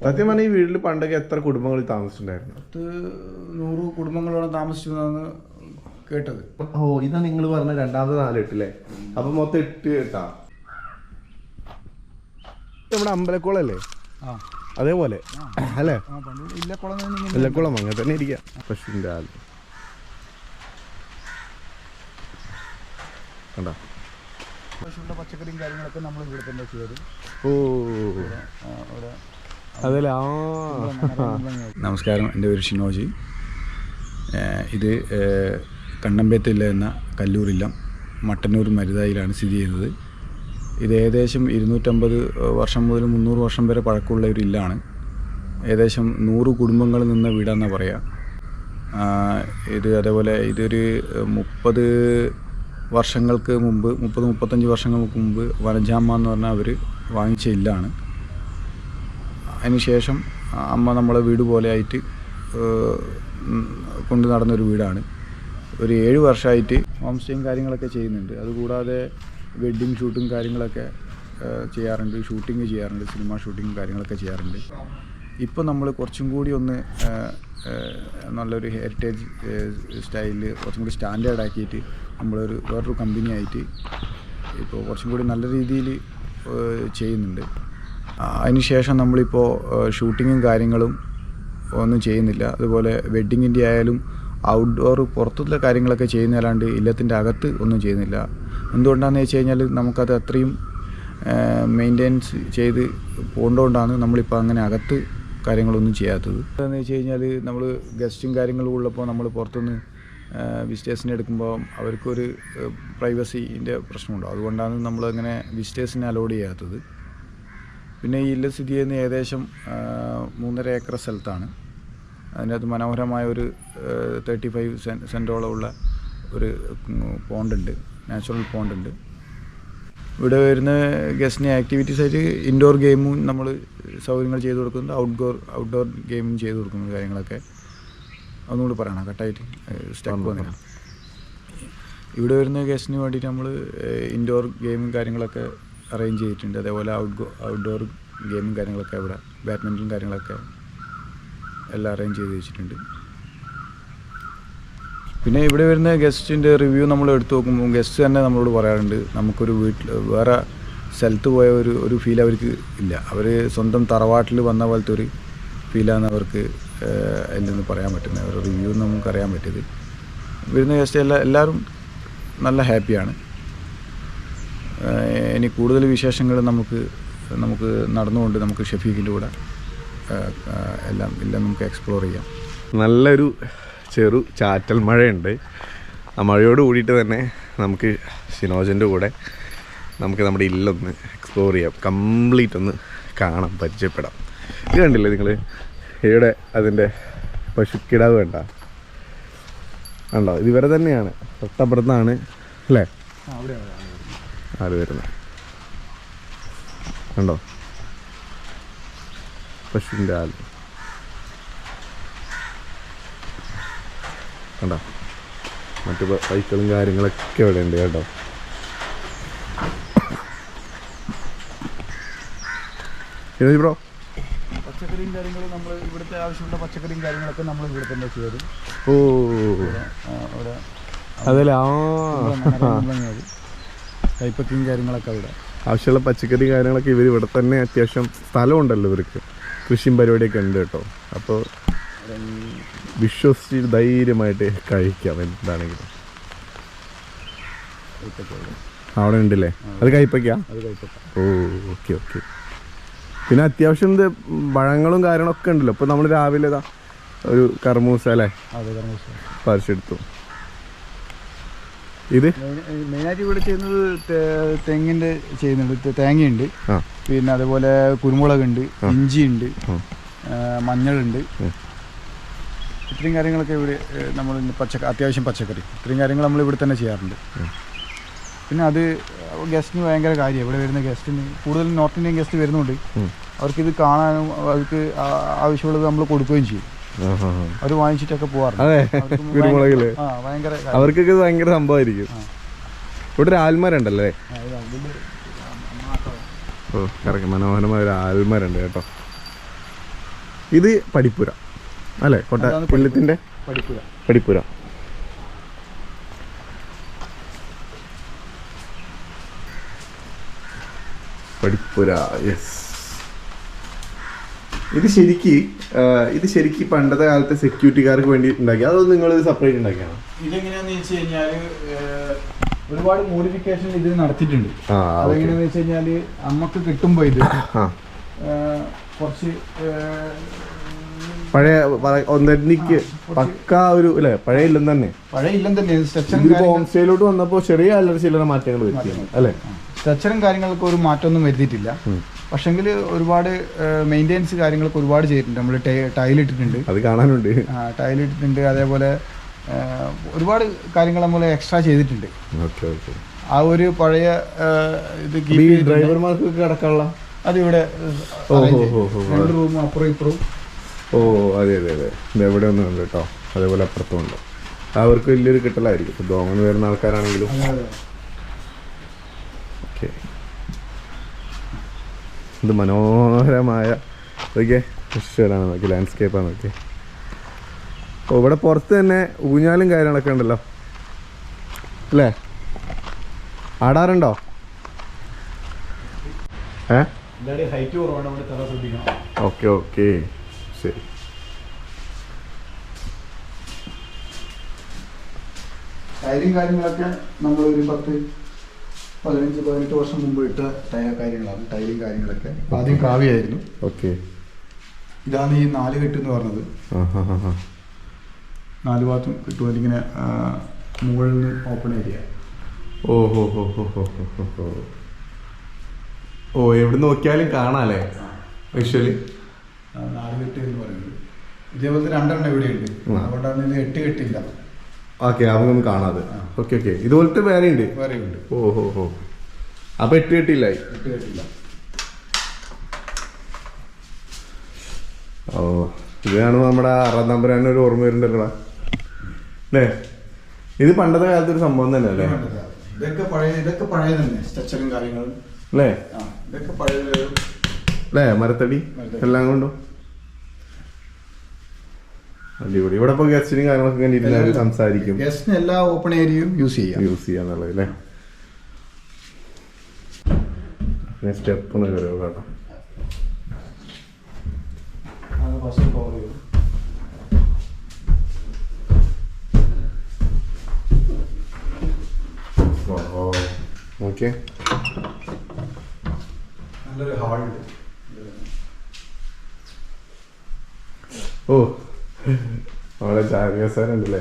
സത്യം പറഞ്ഞാൽ ഈ വീട്ടിൽ പണ്ടൊക്കെ എത്ര കുടുംബങ്ങൾ താമസിച്ചിട്ടുണ്ടായിരുന്നു? 100 കുടുംബങ്ങളോളം താമസിച്ചതാണ് കേട്ടത്. ഓ, ഇതാ നിങ്ങൾ പറഞ്ഞ രണ്ടാമത്തെ 4 എട്ടല്ലേ? അപ്പൊ മൊത്തം 8 കേട്ടാ. നമ്മുടെ അമ്പലക്കുളല്ലേ? അതേപോലെ അല്ലേ? ഇല്ലക്കുളം അങ്ങനെ തന്നെ ഇരിക്കാം. പശുവിൻ്റെ ആൽ കണ്ടോ? പശുവിൻ്റെ പച്ചക്കറിയും കാര്യങ്ങളൊക്കെ നമ്മൾ ഇവിടെ തന്നെ ചെയ്തത്. ഓ അതല്ലേ. നമസ്കാരം, എൻ്റെ പേര് ഷിനോജി. ഇത് കണ്ണമ്പേത്തില്ല എന്ന കല്ലൂരില്ലം മട്ടന്നൂർ മരുതായിലാണ് സ്ഥിതി ചെയ്യുന്നത്. ഇത് ഏകദേശം 250 വർഷം മുതൽ 300 വർഷം വരെ പഴക്കമുള്ള ഒരു ഇല്ലാണ്. ഏകദേശം 100 കുടുംബങ്ങൾ നിന്ന വീടാണെന്നാണ് പറയുക. ഇത് അതേപോലെ ഇതൊരു 30 വർഷങ്ങൾക്ക് മുമ്പ് 30-35 വർഷങ്ങൾക്ക് മുമ്പ് വനജാമ്മ എന്ന് പറഞ്ഞാൽ അവർ വാങ്ങിച്ച ഇല്ലാണ്. അതിനുശേഷം അമ്മ നമ്മളെ വീട് പോലെ ആയിട്ട് കൊണ്ടു നടന്നൊരു വീടാണ്. ഒരു 7 വർഷമായിട്ട് ഹോം സ്റ്റേയും കാര്യങ്ങളൊക്കെ ചെയ്യുന്നുണ്ട്. അതുകൂടാതെ വെഡ്ഡിങ് ഷൂട്ടും കാര്യങ്ങളൊക്കെ ചെയ്യാറുണ്ട്, ഷൂട്ടിങ് ചെയ്യാറുണ്ട്, സിനിമ ഷൂട്ടിങ്ങും കാര്യങ്ങളൊക്കെ ചെയ്യാറുണ്ട്. ഇപ്പോൾ നമ്മൾ കുറച്ചും കൂടി ഒന്ന് നല്ലൊരു ഹെറിറ്റേജ് സ്റ്റൈലിൽ കുറച്ചും കൂടി സ്റ്റാൻഡേർഡ് ആക്കിയിട്ട് വേറൊരു കമ്പനി ആയിട്ട് ഇപ്പോൾ കുറച്ചും കൂടി നല്ല രീതിയിൽ ചെയ്യുന്നുണ്ട്. അതിനുശേഷം നമ്മളിപ്പോൾ ഷൂട്ടിങ്ങും കാര്യങ്ങളും ഒന്നും ചെയ്യുന്നില്ല. അതുപോലെ വെഡ്ഡിങ്ങിൻ്റെ ആയാലും ഔട്ട്ഡോർ പുറത്തുള്ള കാര്യങ്ങളൊക്കെ ചെയ്യുന്നതല്ലാണ്ട് ഇല്ലത്തിൻ്റെ അകത്ത് ഒന്നും ചെയ്യുന്നില്ല. എന്തുകൊണ്ടാണെന്ന് വെച്ച് കഴിഞ്ഞാൽ നമുക്കത് അത്രയും മെയിൻ്റെനൻസ് ചെയ്ത് പോകേണ്ടതുകൊണ്ടാണ് നമ്മളിപ്പോൾ അങ്ങനെ അകത്ത് കാര്യങ്ങളൊന്നും ചെയ്യാത്തത്. എന്താണെന്ന് വെച്ച് കഴിഞ്ഞാൽ നമ്മൾ ഗസ്റ്റും കാര്യങ്ങളും ഉള്ളപ്പോൾ നമ്മൾ പുറത്തുനിന്ന് വിസിറ്റേഴ്സിനെ എടുക്കുമ്പോൾ അവർക്കൊരു പ്രൈവസീൻ്റെ പ്രശ്നമുണ്ടോ, അതുകൊണ്ടാണ് നമ്മളങ്ങനെ വിസിറ്റേഴ്സിനെ അലോഡ് ചെയ്യാത്തത്. പിന്നെ ഈ ഇല്ല സ്ഥിതി ചെയ്യുന്ന ഏകദേശം 3.5 ഏക്കർ സ്ഥലത്താണ്. അതിനകത്ത് മനോഹരമായ ഒരു 35 സെൻറ്റോളം ഉള്ള ഒരു പോണ്ടുണ്ട്, നാച്ചുറൽ പോണ്ടുണ്ട്. ഇവിടെ വരുന്ന ഗസ്റ്റിന് ആക്ടിവിറ്റീസായിട്ട് ഇൻഡോർ ഗെയിമും നമ്മൾ സൗകര്യങ്ങൾ ചെയ്തു കൊടുക്കുന്നുണ്ട്, ഔട്ട്ഡോർ ഗെയിമും ചെയ്തു കൊടുക്കുന്ന കാര്യങ്ങളൊക്കെ. ഒന്നുകൂടി പറയണം, കട്ടായിട്ട് സ്റ്റക്ക് വന്നില്ല. ഇവിടെ വരുന്ന ഗസ്റ്റിന് വേണ്ടിയിട്ട് നമ്മൾ ഇൻഡോർ ഗെയിമും കാര്യങ്ങളൊക്കെ അറേഞ്ച് ചെയ്തിട്ടുണ്ട്. അതേപോലെ ഔട്ട്ഡോർ ഗെയിമും കാര്യങ്ങളൊക്കെ ഇവിടെ ബാഡ്മിൻ്റൺ കാര്യങ്ങളൊക്കെ എല്ലാം അറേഞ്ച് ചെയ്ത് വെച്ചിട്ടുണ്ട്. പിന്നെ ഇവിടെ വരുന്ന ഗസ്റ്റിൻ്റെ റിവ്യൂ നമ്മൾ എടുത്തു നോക്കുമ്പോൾ ഗസ്റ്റ് തന്നെ നമ്മളോട് പറയാറുണ്ട്, നമുക്കൊരു വീട്ടിൽ വേറെ സ്ഥലത്ത് പോയ ഒരു ഫീൽ അവർക്ക് ഇല്ല. അവർ സ്വന്തം തറവാട്ടിൽ വന്ന പോലത്തെ ഒരു ഫീലാണ് അവർക്ക് അതിൽ നിന്ന് പറയാൻ പറ്റുന്നത്. അവരുടെ റിവ്യൂ നമുക്കറിയാൻ പറ്റിയത്. വരുന്ന ഗസ്റ്റ് എല്ലാവരും നല്ല ഹാപ്പിയാണ്. ഇനി കൂടുതൽ വിശേഷങ്ങൾ നമുക്ക് നടന്നുകൊണ്ട് നമുക്ക് ഷഫീഖിൻ്റെ കൂടെ എല്ലാം നമുക്ക് എക്സ്പ്ലോർ ചെയ്യാം. നല്ലൊരു ചെറു ചാറ്റൽ മഴയുണ്ട്. ആ മഴയോട് കൂടിയിട്ട് തന്നെ നമുക്ക് ഷിനോജൻ്റെ കൂടെ നമുക്ക് നമ്മുടെ ഇല്ലൊന്ന് എക്സ്പ്ലോർ ചെയ്യാം, കംപ്ലീറ്റ് ഒന്ന് കാണാം, പരിചയപ്പെടാം. ഇത് കണ്ടില്ലേ നിങ്ങൾ? ഇവിടെ അതിൻ്റെ പശുക്കിടാവ് കണ്ടോ? ഇത് ഇവരെ തന്നെയാണ്, തൊട്ടപ്പുറത്താണ് അല്ലേ ആട് വരുന്നത്. കണ്ടോ പശുവിൻ്റെ ആൽ കണ്ടോ? മറ്റു സൈക്കിളും കാര്യങ്ങളൊക്കെ ഇവിടെ ഉണ്ട് കേട്ടോ. ബ്രോ, പച്ചക്കറിയും കാര്യങ്ങളും നമ്മൾ ഇവിടുത്തെ ആവശ്യമുള്ള പച്ചക്കറിയും കാര്യങ്ങളൊക്കെ നമ്മൾ ഇവിടെ തന്നെ ചെയ്തത്. ഓ അവിടെ അതല്ലേ. കൈപ്പക്കയും കാര്യങ്ങളൊക്കെ അവിടെ ആവശ്യമുള്ള പച്ചക്കറി കാര്യങ്ങളൊക്കെ ഇവർ ഇവിടെ തന്നെ, അത്യാവശ്യം സ്ഥലമുണ്ടല്ലോ ഇവർക്ക്, കൃഷിയും പരിപാടിയൊക്കെ ഉണ്ട് കേട്ടോ. അപ്പോൾ വിശ്വസിച്ച് ധൈര്യമായിട്ട് കഴിക്കാം എന്താണെങ്കിലും. അവിടെ ഉണ്ടല്ലേ? അത് കൈപ്പയ്ക്കാ? ഓ ഓക്കെ. പിന്നെ അത്യാവശ്യം ഇത് പഴങ്ങളും കാര്യങ്ങളൊക്കെ ഉണ്ടല്ലോ. അപ്പോൾ നമ്മൾ രാവിലെ ഒരു കർമൂസ അല്ലേ പറിച്ചെടുത്തു. ഇത് മെയിനായിട്ട് ഇവിടെ ചെയ്യുന്നത് തെങ്ങിൻ്റെ ചെയ്യുന്നുണ്ട്, തേങ്ങയുണ്ട്, പിന്നെ അതേപോലെ കുരുമുളകുണ്ട്, ഇഞ്ചിയുണ്ട്, മഞ്ഞളുണ്ട്. ഇത്രയും കാര്യങ്ങളൊക്കെ ഇവിടെ നമ്മൾ അത്യാവശ്യം പച്ചക്കറി ഇത്രയും കാര്യങ്ങൾ നമ്മൾ ഇവിടെ തന്നെ ചെയ്യാറുണ്ട്. പിന്നെ അത് ഗസ്റ്റിന് ഭയങ്കര കാര്യമാണ്. ഇവിടെ വരുന്ന ഗസ്റ്റിന് കൂടുതലും നോർത്ത് ഇന്ത്യൻ ഗസ്റ്റ് വരുന്നുണ്ട്. അവർക്കിത് കാണാനും അവർക്ക് ആവശ്യമുള്ളത് നമ്മൾ കൊടുക്കുകയും ചെയ്യും. അവർ വാങ്ങിച്ചിട്ടൊക്കെ പോകാറുണ്ട്. കുരുമുളകില് ഭയങ്കര അവർക്കൊക്കെ ഭയങ്കര സംഭവമായിരിക്കും. ഇവിടെ ഒരു ആൽമരണ്ടല്ലേ? ഓ കറക്റ്റ്, മനോഹരമായ ഒരു ആൽമരുണ്ട് കേട്ടോ. ഇത് പടിപ്പുര അല്ലേ? ഇല്ലത്തിൻ്റെ പഠിപ്പുര. പടിപ്പുര. പടിപ്പുര, യെസ്. ഇത് ശരിക്ക് പണ്ടത്തെ കാലത്തെ സെക്യൂരിറ്റിക്കാർക്ക് വേണ്ടി ഉണ്ടാക്കി, അതൊന്നും നിങ്ങൾ സെപ്പറേറ്റ് ഉണ്ടാക്കിയാണ്? ഇതെങ്ങനെയാന്ന് വെച്ച് കഴിഞ്ഞാല് ഒരുപാട് മോഡിഫിക്കേഷൻ ഇത് നടത്തിയിട്ടുണ്ട്. അതെങ്ങനെയാന്ന് വെച്ച് കഴിഞ്ഞാല് നമുക്ക് കിട്ടുമ്പോ ഇത് കുറച്ച് പഴയ ഒന്നെനിക്ക് പക്ക ഒരു അല്ലേ പഴയ ഇല്ലം തന്നെ. ഹോം സ്റ്റേയിലോട്ട് വന്നപ്പോൾ ചെറിയ ചില്ലറ മാറ്റങ്ങൾ വരുത്തിയാണ് അല്ലേ? സ്ട്രക്ചറും കാര്യങ്ങൾക്ക് ഒരു മാറ്റമൊന്നും വരുത്തിയിട്ടില്ല. പക്ഷെങ്കിൽ ഒരുപാട് മെയിൻ്റെനൻസ് കാര്യങ്ങളൊക്കെ ഒരുപാട് ചെയ്തിട്ടുണ്ട്. നമ്മൾ ടൈലിട്ടിട്ടുണ്ട്, അത് കാണാനുണ്ട്. ടൈലിട്ടിട്ടുണ്ട്. അതേപോലെ ഒരുപാട് കാര്യങ്ങൾ നമ്മൾ എക്സ്ട്രാ ചെയ്തിട്ടുണ്ട്. ആ ഒരു പഴയ ഇത് ഡ്രൈവർമാർക്ക് കിടക്കാനുള്ള അതിവിടെ 2 റൂമും അപ്പുറം ഇപ്പുറവും. ഓ അതെ അതെ അതെ, ഇതെവിടെ ഒന്നും ഉണ്ട് കേട്ടോ. അതേപോലെ അപ്പുറത്തും ഉണ്ട്. അവർക്ക് വലിയൊരു കിട്ടലായിരിക്കും ഇപ്പോൾ ദോങ്ങന്ന് വരുന്ന ആൾക്കാരാണെങ്കിലും. ഓക്കെ, ഇത് മനോഹരമായ ഓക്കെ വിഷ്വലാണ് നോക്കി, ലാൻഡ്സ്കേപ്പാണ് നോക്കി. ഓ ഇവിടെ പുറത്ത് തന്നെ ഊഞ്ഞാലും കാര്യങ്ങളൊക്കെ ഉണ്ടല്ലോ അല്ലേ? ആടാറുണ്ടോ? ഹൈറ്റ് കുറവാണ്, ഓക്കെ ഓക്കെ ശരി. ടൈലും കാര്യങ്ങളൊക്കെ നമ്മൾ ഒരു 10-15-18 വർഷം മുമ്പ് ഇട്ട കാര്യങ്ങളാണ്. ടൈലും കാര്യങ്ങളൊക്കെ ആദ്യം കാവ്യായിരുന്നു. ഓക്കെ, ഇതാണ് ഈ 4 കെട്ട് എന്ന് പറഞ്ഞത്. 4 ഭാഗത്തും കിട്ടും. ഇങ്ങനെ മുകളിൽ നിന്ന് ഓപ്പൺ ഏരിയ. ഓ ഹോ ഹോ ഹോ ഹോ ഹോ. ഓ എവിടെ നോക്കിയാലും കാണാല്ലേ വിഷ്വലി. 4 കെട്ട് എന്ന് പറയുന്നത്. ഇതേപോലത്തെ 2 ഇവിടെ ഉണ്ട്, അതുകൊണ്ടാണ് ഇത് 8 കെട്ടില്ല. ഓക്കെ, അതൊന്നും കാണാതെ. ഓക്കെ ഓക്കെ, ഇതുപോലത്തെ വേറെ ഉണ്ട്. ഓ ഹോ ഹോ. അപ്പൊ 8 കെട്ടില്ലായി. ഓ ഇത് കാണുമ്പോൾ നമ്മുടെ 6ാം നമ്പറാണ് ഒരു ഓർമ്മ വരുന്നുണ്ടല്ലോ അല്ലേ? ഇത് പണ്ടത്തെ കാലത്ത് ഒരു സംഭവം തന്നെ അല്ലേ? ഇതൊക്കെ പഴയ തന്നെ സ്ട്രക്ചറും കാര്യങ്ങളും അല്ലേ? ഇതൊക്കെ പഴയ അല്ലേ? മരത്തടി എല്ലാം കൊണ്ടും അടിപൊളി. ഇവിടെ ഇപ്പോൾ ഗസ്റ്റിനും കാര്യങ്ങളൊക്കെ ഇരുന്ന് സംസാരിക്കും. ഗസ്റ്റിന് എല്ലാ ഓപ്പൺ ഏരിയയും യൂസ് ചെയ്യാന്നുള്ളത് അല്ലേ? സ്റ്റെപ്പ് ഒന്ന് കയറുക കേട്ടോ. ഓക്കെ, നല്ലൊരു ഹാളുണ്ട്. ഓ അവിടെ ചാരുകസാര ഉണ്ടല്ലേ?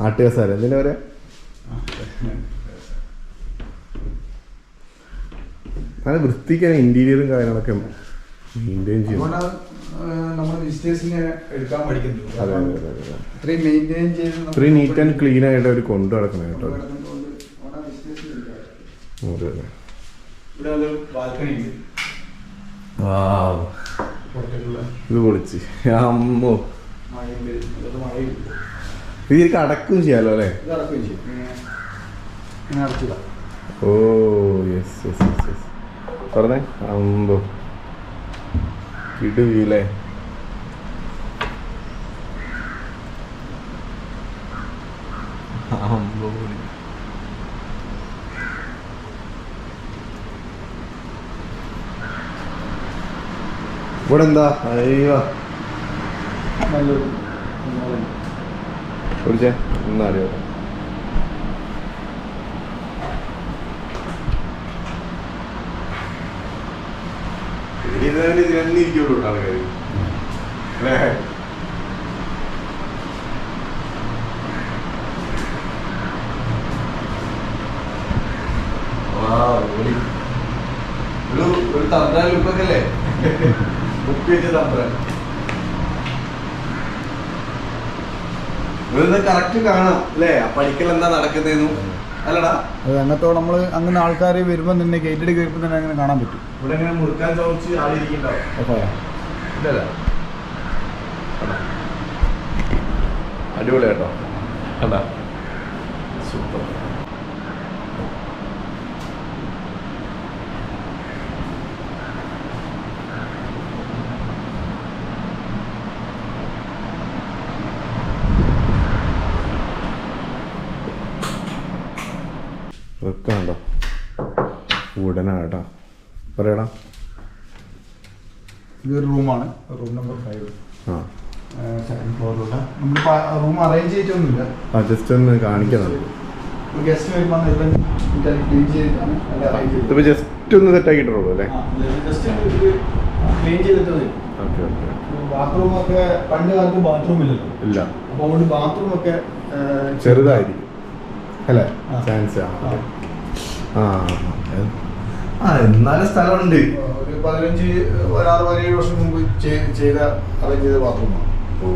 ആട്ടുകസാര എന്തിനാ പറയാ? നല്ല വൃത്തിക്ക് ഇന്റീരിയറും കാര്യങ്ങളൊക്കെ മെയിൻറ്റെയിൻ ചെയ്യും. ഇത്രയും നീറ്റ് ആൻഡ് ക്ലീൻ ആയിട്ട് അവർ കൊണ്ടു നടക്കണം കേട്ടോ. ഇത് പൊളിച്ച് അമ്മോ, ഇത് അടക്കും ചെയ്യാലോ അല്ലേ? Oh yes yes yes yes പറഞ്ഞേ. അമ്പോ ഇടുവീലേ? അമ്പോ ഇവിടെ എന്താ? അയ്യോ കുടിച്ചേ ഒന്നറിയോ? ഇതിരിക്കുള്ളൂ ആൾക്കാർ അല്ലേ? ഒരു തന്ത്ര ലുക്കൊക്കെ അല്ലേ? ബുക്ക് വെച്ച തന്ത്രം കറക്റ്റ് കാണാം അല്ലേ? പഠിക്കൽ എന്താ നടക്കുന്നതെന്നും അല്ലടാ? അങ്ങനത്തോ നമ്മൾ അങ്ങനെ ആൾക്കാർ വരുമ്പോൾ തന്നെ ഗേറ്റഡ് കയറിപ്പോൾ തന്നെ അങ്ങനെ കാണാൻ പറ്റും. ഇവിടെ അങ്ങനെ മുറുക്കാൻ ചോദിച്ച് ആളിരിക്കുന്നുണ്ടാവും. ഇല്ലല്ല, അടിപൊളി കേട്ടോ. കണ്ടാ സൂപ്പർ. വെക്കാണ്ടോ ഉടനാട്ടോ പറയടാ. ഇതൊരു റൂമാണ്, റൂം നമ്പർ 5. ആ സെക്കൻഡ് ഫ്ലോറിലുള്ള നമ്മളിപ്പോൾ റൂം അറേഞ്ച് ചെയ്തിട്ടൊന്നുമില്ല, ജസ്റ്റ് ഒന്ന് കാണിക്കണം. ഗസ്റ്റ് വരുമ്പോൾ എല്ലാം ക്ലീൻ ചെയ്തിട്ടാണ് എല്ലാം അറേഞ്ച് ചെയ്തത്. ഇതിപ്പോൾ ജസ്റ്റ് ഒന്ന് സെറ്റാക്കിയിട്ടുള്ളൂ അല്ലേ? ജസ്റ്റ് ക്ലീൻ ചെയ്തിട്ടത്. Okay okay. ബാത്റൂമൊക്കെ പണ്ട് കാലത്ത് ബാത്റൂം ഇല്ലല്ലോ, ഇല്ല, അപ്പോൾ അതുകൊണ്ട് ബാത്റൂമൊക്കെ ചെറുതായിരിക്കും അല്ലേ? ആ. ചാൻസ് ആ എന്നാലും സ്ഥലമുണ്ട്. ഒരു 16-17 വർഷം മുമ്പ് ചെയ്ത അറേഞ്ച് ചെയ്ത ബാത്റൂമാണ്. ഓ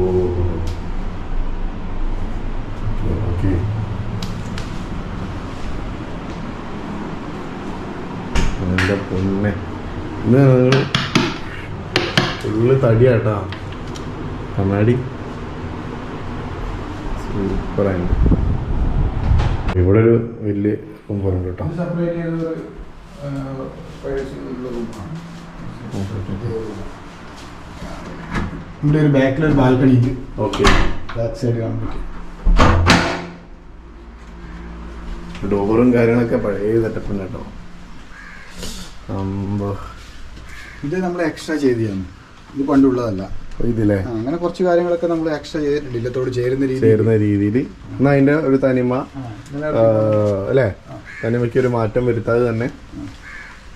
ഓക്കെ. എൻ്റെ പൊന്നെ, ഇന്ന് ഫുള്ള് തടിയാട്ടാ, കണ്ണാടി സൂപ്പറായിട്ട്. ഇവിടെ ഒരു വലിയ റൂം കേട്ടോ. സെപ്പറേറ്റ് ചെയ്തൊരു റൂമാണ്. ഇവിടെ ഒരു ബാക്കിലൊരു ബാൽക്കണി ഉണ്ട്. ഓക്കെ, ബാക്ക് സൈഡ് കാണാൻ പറ്റും. ഡോറും കാര്യങ്ങളൊക്കെ പഴയ സെറ്റപ്പ് ഉണ്ട് കേട്ടോ. ഇത് നമ്മൾ എക്സ്ട്രാ ചെയ്തതാണ്, ഇത് പണ്ടുള്ളതല്ല. ഇതില്ലേ അങ്ങനെ കുറച്ച് കാര്യങ്ങളൊക്കെ നമ്മൾ എക്സ്ട്രാ ചെയ്തിട്ടുണ്ട്, ഇല്ലത്തോട് ചേരുന്ന രീതിയിൽ. എന്നാൽ അതിൻ്റെ ഒരു തനിമ അല്ലേ, തനിമയ്ക്ക് ഒരു മാറ്റം വരുത്താതെ തന്നെ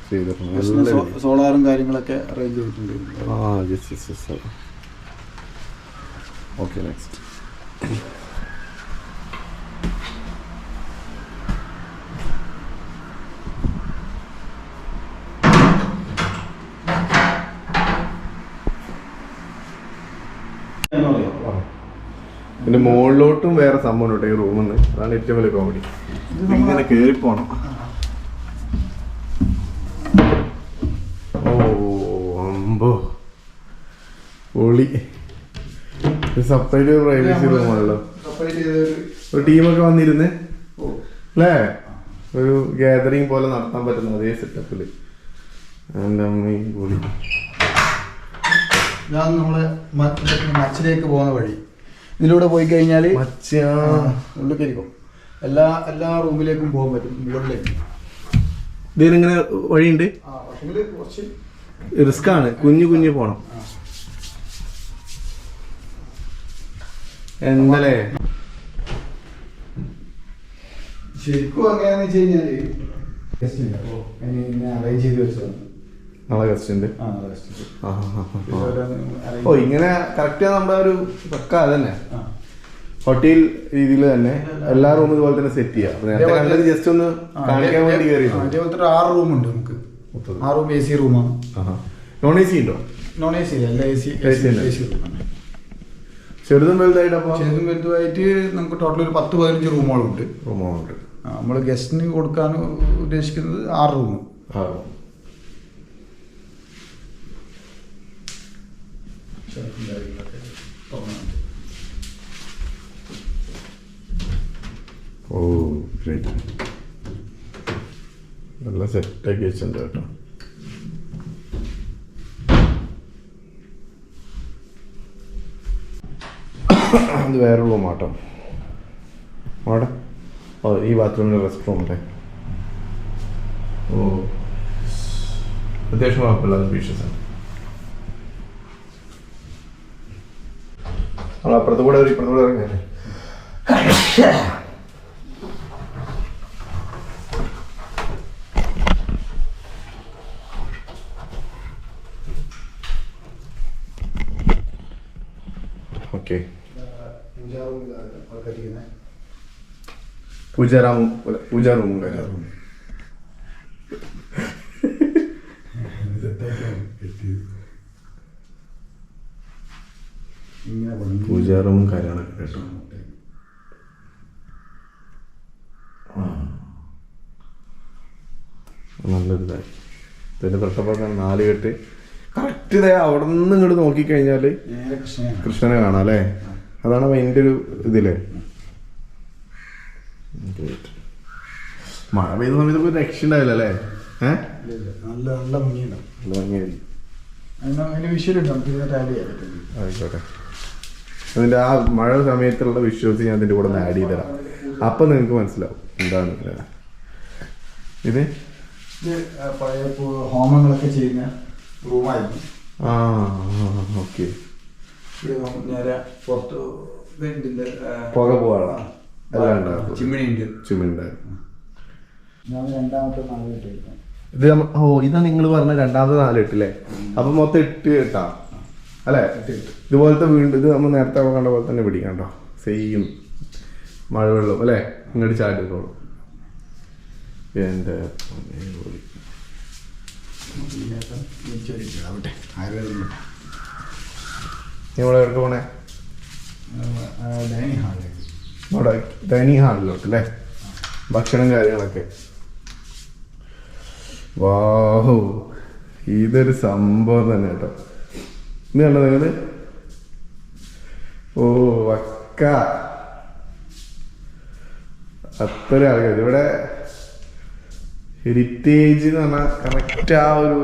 ചെയ്തിട്ടുണ്ട്. സോളാറും കാര്യങ്ങളൊക്കെ അറേഞ്ച് ചെയ്തിട്ടുണ്ട്. യെസ്. Okay, next. പിന്നെ മുകളിലോട്ടും വേറെ സംഭവം ഉണ്ട് ഈ റൂമിൽ നിന്ന്. അതാണ് ഏറ്റവും വലിയ കോമഡി. ഇങ്ങനെ കയറി പോണം. ഓ അമ്പോ പൊളി. സെപ്പറേറ്റ് പ്രൈവസി റൂമാണല്ലോ. ഒരു ടീമൊക്കെ വന്നിരുന്ന് അല്ലേ, ഒരു ഗാദറിങ് പോലെ നടത്താൻ പറ്റുന്ന അതേ സെറ്റപ്പില്. എൻ്റെ അമ്മ പൊളി. ഇതാണ് നമ്മളെ മച്ചിലേക്ക് പോകുന്ന വഴി. ഇതിലൂടെ പോയി കഴിഞ്ഞാൽ ഉള്ളിലേക്കും എല്ലാ റൂമിലേക്കും പോകാൻ പറ്റും, മുകളിലേക്ക്. ഇതിനിങ്ങനെ വഴിയുണ്ട്, കുറച്ച് റിസ്ക് ആണ്, കുഞ്ഞു പോണം. എന്തല്ലേ ശരിക്കും അങ്ങനെയാന്ന് വെച്ച് കഴിഞ്ഞാല് അറേഞ്ച് ചെയ്ത് വെച്ചതാണ്. നാളെ ഗസ്റ്റ് ഉണ്ട്. ഓ ഇങ്ങനെ കറക്റ്റ് നമ്മുടെ ഒരു പക്ക അതന്നെ ഹോട്ടൽ രീതിയിൽ തന്നെ എല്ലാ റൂമും ഇതുപോലെ തന്നെ സെറ്റ് ചെയ്യാം. നേരത്തെ കണ്ടത് ജസ്റ്റ് ഒന്ന് കാണിക്കാൻ വേണ്ടി കയറി. അതേപോലത്തെ 6 റൂമുണ്ട് നമുക്ക്. 6 റൂം AC റൂമാണ്. നോൺ AC ഉണ്ടോ? നോൺ AC അല്ല, AC. ചെറുതും വലുതായിട്ട് അപ്പോൾ ചെറുതും വലുതുമായിട്ട് നമുക്ക് ടോട്ടൽ ഒരു 10-15 റൂമുകളുണ്ട്. നമ്മൾ ഗസ്റ്റിന് കൊടുക്കാൻ ഉദ്ദേശിക്കുന്നത് 6 റൂം. ഓ ഗ്രേറ്റ്, നല്ല സെറ്റാക്കി വെച്ചിട്ടുണ്ട് കേട്ടോ. ഇത് വേറെ റൂമാട്ടോ അവിടെ. ഓ ഈ ബാത്റൂമിന് റെസ്റ്റ് റൂം അല്ലേ? ഓ അത്യാവശ്യം കുഴപ്പമില്ലാതെ ഫീച്ചേഴ്സാണ്. നമ്മൾ അപ്പുറത്ത് കൂടെ ഇറങ്ങിയല്ലേ. ഓക്കെ, പൂജാ റൂമും കാര്യം. പൂജാ റൂമും കാര്യങ്ങളൊക്കെ കേട്ടോ. നല്ലൊരിതായി. ഇതിൻ്റെ തൊട്ടപ്പുറം 4 കെട്ട് കറക്റ്റ് ഇതേ അവിടെ നിന്ന് ഇങ്ങോട്ട് നോക്കിക്കഴിഞ്ഞാൽ കൃഷ്ണനെ കാണാം അല്ലേ? അതാണ് അതിൻ്റെ ഒരു ഇതില്ലേ. മഴ പെയ്യുന്ന സമയത്ത് ഒരു രക്ഷ ഉണ്ടാവില്ല അല്ലേ? നല്ല ഭംഗിയായിരിക്കും. ആയിക്കോട്ടെ, അതിൻ്റെ ആ മഴ സമയത്തുള്ള വിഷ്വൽസ് ഞാൻ അതിൻ്റെ കൂടെ ഒന്ന് ആഡ് ചെയ്ത് തരാം. അപ്പം നിങ്ങൾക്ക് മനസ്സിലാവും എന്താണ്. ഇത് പഴയ ഹോമങ്ങളൊക്കെ ചെയ്യുന്ന റൂമായിരുന്നു. ആ ഓക്കെ. ഇവിടെ നേരെ പുറത്ത് പുക പോവാണ് ചിമ്മിണി ഉണ്ട്. ചിമ്മിണി. ഞാൻ രണ്ടാമത്തെ 4 കെട്ടായിരുന്നു. ഇത് ഇതാ നിങ്ങൾ പറഞ്ഞ രണ്ടാമത്തെ 4 കെട്ടല്ലേ? അപ്പൊ മൊത്തം 8 കെട്ടാ അല്ലേ? ഇതുപോലത്തെ വീണ്ടും ഇത് നമ്മൾ നേരത്തെ കണ്ട പോലെ തന്നെ പിടിക്കണ്ടോ? സെയിം മഴവെള്ളം അല്ലേ? ഇങ്ങോട്ട് ചാടിക്കോളും. എൻ്റെ ഇവിടെ എവിടെ പോണേ? ഡൈനിങ് ഹാളിലോട്ട് അല്ലേ? ഭക്ഷണം കാര്യങ്ങളൊക്കെ. വാഹോ, ഇതൊരു സംഭവം തന്നെ കേട്ടോ. ഇത് കണ്ടോ നിങ്ങള്? ഓ വക്ക, അത്ര ആൾക്കാർ ഇവിടെ. ഹെറിറ്റേജ് എന്ന് പറഞ്ഞാൽ കറക്റ്റ് ആ ഒരു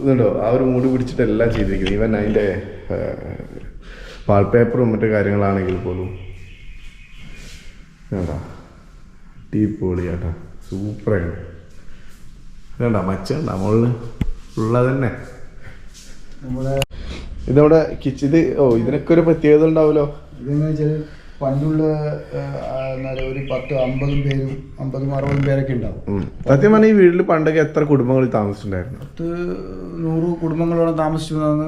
ഇതുണ്ടോ, ആ ഒരു മൂഡ് പിടിച്ചിട്ട് എല്ലാം ചെയ്തിരിക്കുന്നത്. ഈവൻ അതിൻ്റെ വാൾപേപ്പറും മറ്റു കാര്യങ്ങളാണെങ്കിൽ പോലും വേണ്ട, ടീപ്പൊളി ചേട്ടാ, സൂപ്പറാണ്. വേണ്ട മച്ചുണ്ട മുകളിൽ ഉള്ളത് തന്നെ. ഇതവിടെ കിച്ചൺ. ഇത് ഇതിനൊക്കെ ഒരു പ്രത്യേകത ഉണ്ടാവുമല്ലോ. ഇതെന്ന് വെച്ചാൽ പണ്ടുള്ള ഒരു 10-50 പേരും 50-60 പേരൊക്കെ ഉണ്ടാവും. സത്യം പറഞ്ഞാൽ ഈ വീട്ടിൽ പണ്ടൊക്കെ എത്ര കുടുംബങ്ങൾ താമസിച്ചിട്ടുണ്ടായിരുന്നു? 100 കുടുംബങ്ങളോളം താമസിച്ചതാണ്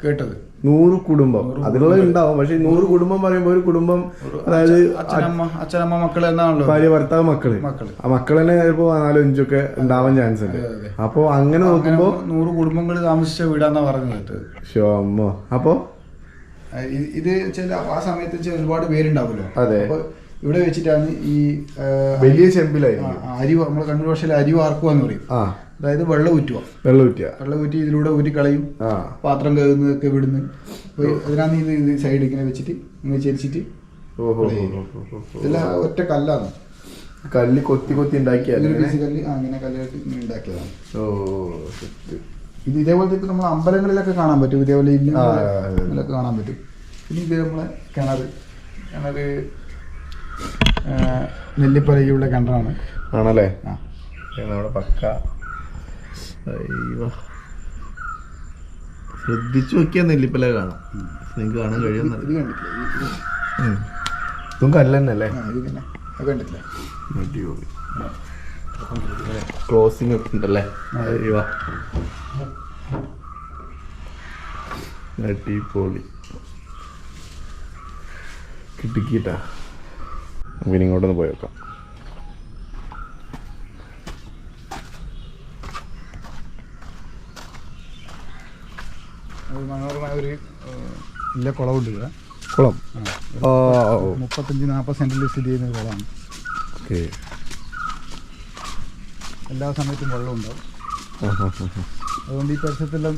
കേട്ടത്. 100 കുടുംബം അതിനുള്ള ഉണ്ടാവും. പക്ഷെ 100 കുടുംബം പറയുമ്പോൾ ഒരു കുടുംബം, അതായത് അച്ഛനമ്മ മക്കൾ എന്നാണല്ലോ, ഭാര്യ ഭർത്താവ് മക്കള്. ആ മക്കൾ തന്നെ ചിലപ്പോ 4-5 ഒക്കെ ഉണ്ടാവാൻ ചാൻസ് ഉണ്ട്. അപ്പൊ അങ്ങനെ നോക്കുമ്പോ 100 കുടുംബങ്ങൾ താമസിച്ച വീടാന്നാ പറഞ്ഞത്. ഷോമ്മോ. അപ്പൊ ഇത് ആ സമയത്ത് ഒരുപാട് പേരുണ്ടാവുമല്ലോ. അതെ. അപ്പൊ ഇവിടെ വെച്ചിട്ടാണ് ഈ വലിയ ചെമ്പിലായിരിക്കും അരി, നമ്മളെ കണ്ണൂർ ഭാഷയിൽ അരി വാർക്കുവാന്ന് പറയും. അതായത് വെള്ളം ഊറ്റി ഇതിലൂടെ ഊറ്റി കളയും. പാത്രം കഴുകുന്നതൊക്കെ ഇവിടുന്ന് അതിനാണ് ഇത് സൈഡ് ഇങ്ങനെ വെച്ചിട്ട് ഇങ്ങനെ ചരിച്ചിട്ട്. ഇതെല്ലാം ഒറ്റ കല്ലാണ്. കല്ല് കൊത്തി ഉണ്ടാക്കിയാൽ കല്ല് അങ്ങനെ കല്ലായിട്ട് ഇങ്ങനെ ഉണ്ടാക്കിയതാണ്. ഇത് ഇതേപോലത്തെ ഇപ്പൊ നമ്മൾ അമ്പലങ്ങളിലൊക്കെ കാണാൻ പറ്റും. ഇതേപോലെ ഇതിലൊക്കെ കാണാൻ പറ്റും. പിന്നെ ഇത് നമ്മളെ കിണറ് നെല്ലിപ്പലയുള്ള കിണറാണ്. ആണല്ലേ? നമ്മുടെ പക്ക. ശ്രദ്ധിച്ചു നോക്കിയാൽ നെല്ലിപ്പല കാണാം. നിങ്ങൾക്ക് കാണാൻ കഴിയുന്ന ഇത് കണ്ടിട്ടില്ല? ഇതും കല്ല് തന്നെ അല്ലേ? കണ്ടിട്ടില്ല. ക്ലോസിങ് ഒക്കെ ഉണ്ടല്ലേ? അടിപൊളി. കിട്ടിക്കിട്ടാ. നമുക്ക് ഇങ്ങോട്ടൊന്ന് പോയി വെക്കാം. മനോഹരമായ ഒരു ഇല്ല കുളമുണ്ട്. കുളം 35-40 സെന്റിൽ സ്ഥിതി ചെയ്യുന്ന ഒരു കുളമാണ്. എല്ലാ സമയത്തും വെള്ളം ഉണ്ടാവും. അതുകൊണ്ട് ഈ പരിസരത്തെല്ലാം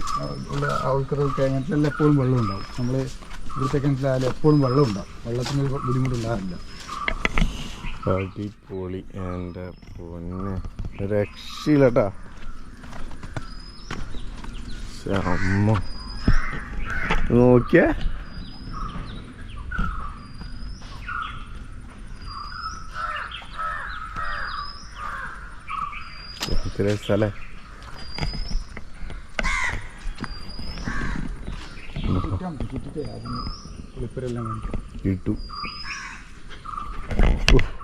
ഉള്ള ആൾക്കാർക്ക് കിണറ്റിലെല്ലാം എപ്പോഴും വെള്ളം ഉണ്ടാവും. നമ്മൾ ഇവിടുത്തെ കിണറ്റിലായാലും എപ്പോഴും വെള്ളം ഉണ്ടാവും. വെള്ളത്തിന് ബുദ്ധിമുട്ടുണ്ടാകില്ല. അടിപൊളി. എൻ്റെ പൊന്നെ, രക്ഷയില്ലട്ടാ. അമ്മ നോക്കിയേ, സ്ഥലേ. ഇട്ടു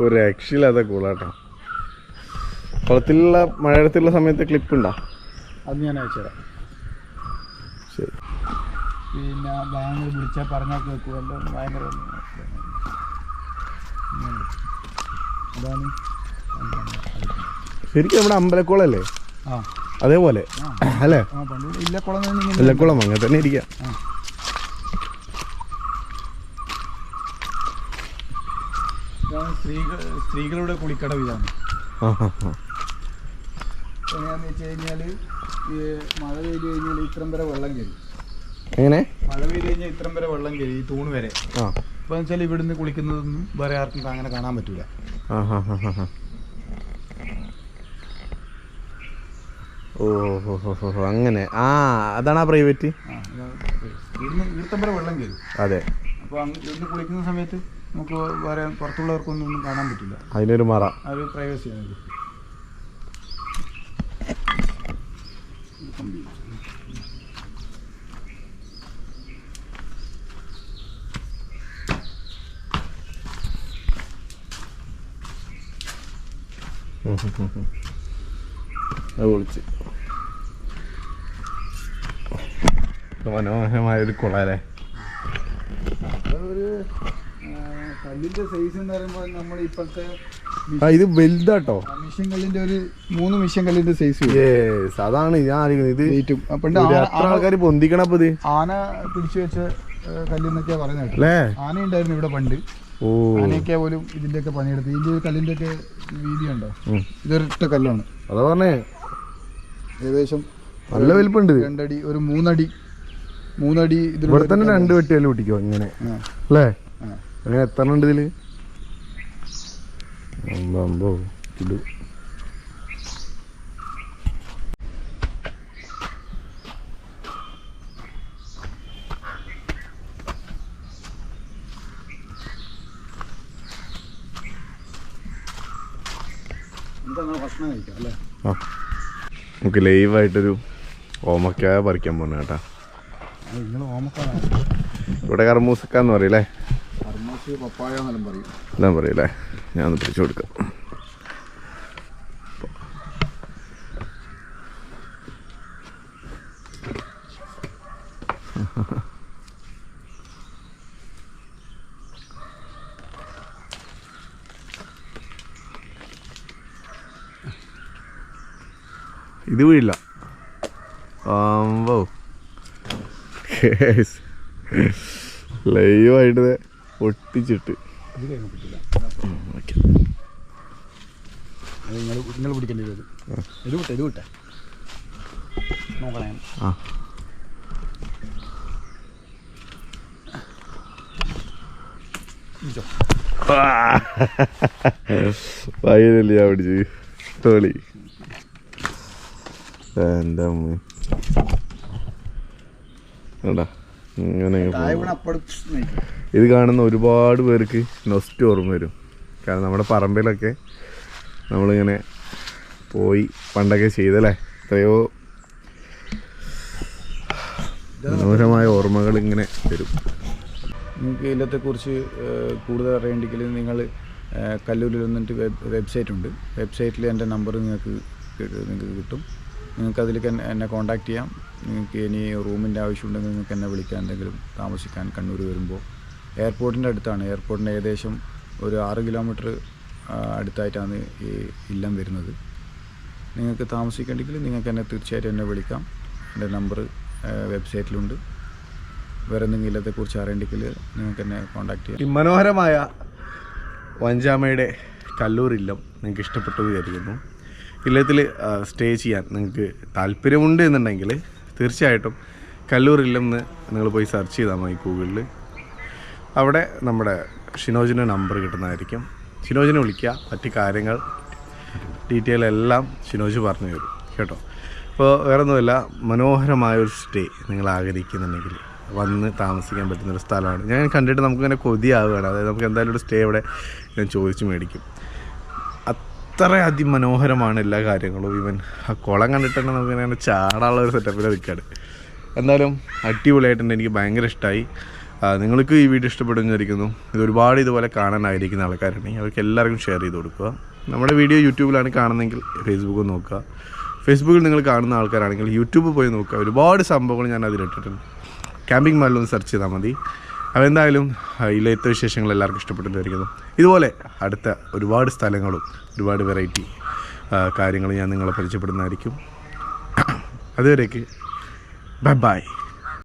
ഒരു രക്ഷയില്ലാത്ത കൂളാട്ടോ. കുളത്തിലുള്ള മഴയത്തുള്ള സമയത്ത് ക്ലിപ്പ് ഉണ്ടോ? അത് ഞാൻ അയച്ചുതരാം. ശരി. പിന്നെ ബാങ്ക് വിളിച്ചാൽ പറഞ്ഞാൽ കേൾക്കുമല്ലോ. ഭയങ്കര അതാണ് ശരിക്കും നമ്മുടെ അമ്പലക്കുളല്ലേ? അതേപോലെ അല്ലേ? ഇല്ലക്കുളം അങ്ങനെ തന്നെ ഇരിക്കാം. സ്ത്രീകളുടെ കുളിക്കടവ് ഇതാണ്. എങ്ങനെയാന്ന് വെച്ച് കഴിഞ്ഞാൽ ഈ മഴ പെയ്ത് കഴിഞ്ഞാൽ ഇത്രയും വരെ വെള്ളം കയറി. എങ്ങനെ മഴ പെയ്ത് കഴിഞ്ഞാൽ ഇത്രയും വരെ വെള്ളം കയറി ഈ തൂണ് വരെ. അപ്പോൾ വെച്ചാൽ ഇവിടുന്ന് കുളിക്കുന്നതൊന്നും വേറെ ആർക്കും അങ്ങനെ കാണാൻ പറ്റൂല. ഓ അങ്ങനെ. അതാണ് ആ പ്രൈവറ്റ്. ഇവിടുത്തെ വരെ വെള്ളം കയറി. അതെ. അപ്പോൾ ഇവിടുന്ന് കുളിക്കുന്ന സമയത്ത് നമുക്ക് വേറെ പുറത്തുള്ളവർക്കൊന്നും കാണാൻ പറ്റില്ല. അതിനൊരു മറ, ഒരു പ്രൈവസിയാണ്. അത് പൊളിച്ച് മനോഹരമായൊരു കുളല്ലേ. അതൊരു കല്ലിൻ്റെ സൈസ് എന്ന് പറയുമ്പോൾ നമ്മൾ ഇപ്പോഴത്തെ ഇത് വലുതാട്ടോ. മിഷ്യൻ കല്ലിൻ്റെ ഒരു 3 മിഷ്യൻ കല്ലിൻ്റെ സൈസ്. അതാണ് ഞാൻ അറിയുന്നത്. ഇത് പണ്ട് എത്ര ആൾക്കാർ പൊന്തിക്കണപ്പോ ഇത് ആന പിടിച്ചു വെച്ച കല്ലെന്നൊക്കെയാ പറയുന്നത് അല്ലേ. ആന ഉണ്ടായിരുന്നു ഇവിടെ പണ്ട്. ഓ, ആനയൊക്കെ പോലും ഇതിൻ്റെയൊക്കെ പണിയെടുത്ത്. ഇതിൻ്റെ കല്ലിൻ്റെ ഒക്കെ വീതിയുണ്ടോ? ഇതൊരൊറ്റ കല്ലാണ്. അതാ പറഞ്ഞേ, ഏകദേശം നല്ല വലിപ്പുണ്ട്. 2 അടി, ഒരു 3 അടി ഇവിടെ തന്നെ 2 വെട്ടിയാലും പൊട്ടിക്കോ ഇങ്ങനെ അല്ലേ? അങ്ങനെ എത്ര ഉണ്ട് ഇതില്? അമ്പോ ഇത് ഭക്ഷണം കഴിക്കാം അല്ലേ? ആ, നമുക്ക് ലൈവായിട്ടൊരു ഓമക്കായ പറിക്കാൻ പോണ കേട്ടാ. ഇവിടെ കർമൂസക്കാന്ന് പറയില്ലേ? പപ്പായ എന്നെല്ലാം പറയും. എല്ലാം പറയില്ലേ? ഞാൻ ഒന്ന് പിടിച്ചു കൊടുക്കാം. ഇത് വീഴില്ല. ലൈവായിട്ട് ഒട്ടിച്ചിട്ട് നിങ്ങൾ പിടിക്കേണ്ടി വരും. ഇത് വിട്ടെ നോക്കണേ. ആ, ഫൈനലി ഞാൻ പിടിച്ച് തോളി. എൻ്റെ അമ്മ വേണ്ട ഇങ്ങനെ. ഇത് കാണുന്ന ഒരുപാട് പേർക്ക് നൊസ്റ്റ് ഓർമ്മ വരും. കാരണം നമ്മുടെ പറമ്പിലൊക്കെ നമ്മളിങ്ങനെ പോയി പണ്ടൊക്കെ ചെയ്തല്ലേ, എത്രയോ മനോഹരമായ ഓർമ്മകൾ ഇങ്ങനെ വരും. നിങ്ങൾക്ക് ഇല്ലത്തെക്കുറിച്ച് കൂടുതൽ അറിയണ്ടെങ്കിൽ നിങ്ങൾ കല്ലൂരിൽ വന്നിട്ട് വെബ്സൈറ്റ് ഉണ്ട്. വെബ്സൈറ്റിൽ എൻ്റെ നമ്പർ നിങ്ങൾക്ക് കിട്ടും. നിങ്ങൾക്ക് അതിലേക്ക് എന്നെ കോൺടാക്റ്റ് ചെയ്യാം. നിങ്ങൾക്ക് ഇനി റൂമിൻ്റെ ആവശ്യമുണ്ടെങ്കിൽ നിങ്ങൾക്ക് എന്നെ വിളിക്കാം. എന്തെങ്കിലും താമസിക്കാൻ കണ്ണൂർ വരുമ്പോൾ എയർപോർട്ടിൻ്റെ അടുത്താണ്. എയർപോർട്ടിൻ്റെ ഏകദേശം ഒരു 6 കിലോമീറ്റർ അടുത്തായിട്ടാണ് ഈ ഇല്ലം വരുന്നത്. നിങ്ങൾക്ക് താമസിക്കണമെങ്കിൽ നിങ്ങൾക്ക് എന്നെ തീർച്ചയായിട്ടും എന്നെ വിളിക്കാം. എൻ്റെ നമ്പർ വെബ്സൈറ്റിലുണ്ട്. വേറെ എന്തെങ്കിലും ഇല്ലത്തെക്കുറിച്ച് അറിയണ്ടെങ്കിൽ നിങ്ങൾക്ക് എന്നെ കോൺടാക്ട് ചെയ്യാം. ഈ മനോഹരമായ വഞ്ചാമയുടെ കല്ലൂർ ഇല്ലം നിങ്ങൾക്ക് ഇഷ്ടപ്പെട്ടു വിചാരിക്കുന്നു. ഇല്ലത്തിൽ സ്റ്റേ ചെയ്യാൻ നിങ്ങൾക്ക് താല്പര്യമുണ്ട് എന്നുണ്ടെങ്കിൽ തീർച്ചയായിട്ടും കല്ലൂർ ഇല്ലം എന്ന് നിങ്ങൾ പോയി സെർച്ച് ചെയ്താൽ മതി ഗൂഗിളിൽ. അവിടെ നമ്മുടെ ഷിനോജിൻ്റെ നമ്പർ കിട്ടുന്നതായിരിക്കും. ഷിനോജിനെ വിളിക്കുക. മറ്റ് കാര്യങ്ങൾ ഡീറ്റെയിൽ എല്ലാം ഷിനോജ് പറഞ്ഞു തരും കേട്ടോ. അപ്പോൾ വേറെ ഒന്നുമില്ല, മനോഹരമായൊരു സ്റ്റേ നിങ്ങൾ ആഗ്രഹിക്കുന്നുണ്ടെങ്കിൽ വന്ന് താമസിക്കാൻ പറ്റുന്നൊരു സ്ഥലമാണ്. ഞാൻ കണ്ടിട്ട് നമുക്കിങ്ങനെ കൊതിയാവുകയാണ്. അതായത് നമുക്ക് എന്തായാലും ഒരു സ്റ്റേ ഇവിടെ ഞാൻ ചോദിച്ച് മേടിക്കും. അത്ര അതിമനോഹരമാണ് എല്ലാ കാര്യങ്ങളും. ഈവൻ ആ കുളം കണ്ടിട്ട് തന്നെ നമുക്കിങ്ങനെ ചാടാനുള്ള ഒരു സെറ്റപ്പിൽ നിൽക്കുകയാണ്. എന്തായാലും അടിപൊളിയായിട്ടുണ്ട്. എനിക്ക് ഭയങ്കര ഇഷ്ടമായി. നിങ്ങൾക്ക് ഈ വീഡിയോ ഇഷ്ടപ്പെടുന്നതായിരിക്കുന്നു. ഇത് ഒരുപാട് ഇതുപോലെ കാണാൻ ആഗ്രഹിക്കുന്ന ആൾക്കാരുണ്ടെങ്കിൽ അവർക്ക് എല്ലാവർക്കും ഷെയർ ചെയ്ത് കൊടുക്കുക. നമ്മുടെ വീഡിയോ യൂട്യൂബിലാണ് കാണുന്നതെങ്കിൽ ഫേസ്ബുക്ക് നോക്കുക. ഫേസ്ബുക്കിൽ നിങ്ങൾ കാണുന്ന ആൾക്കാരാണെങ്കിൽ യൂട്യൂബ് പോയി നോക്കുക. ഒരുപാട് സംഭവങ്ങൾ ഞാൻ അതിലിട്ടിട്ടുണ്ട്. ക്യാമ്പിംഗ് മാളിലൊന്ന് സെർച്ച് ചെയ്താൽ മതി. അപ്പോൾ എന്തായാലും ഇല്ലത്തെ വിശേഷങ്ങൾ എല്ലാവർക്കും ഇഷ്ടപ്പെട്ടിട്ടായിരിക്കുന്നു. ഇതുപോലെ അടുത്ത ഒരുപാട് സ്ഥലങ്ങളും ഒരുപാട് വെറൈറ്റി കാര്യങ്ങൾ ഞാൻ നിങ്ങളെ പരിചയപ്പെടുന്നതായിരിക്കും. അതുവരേക്ക് ബൈ ബൈ.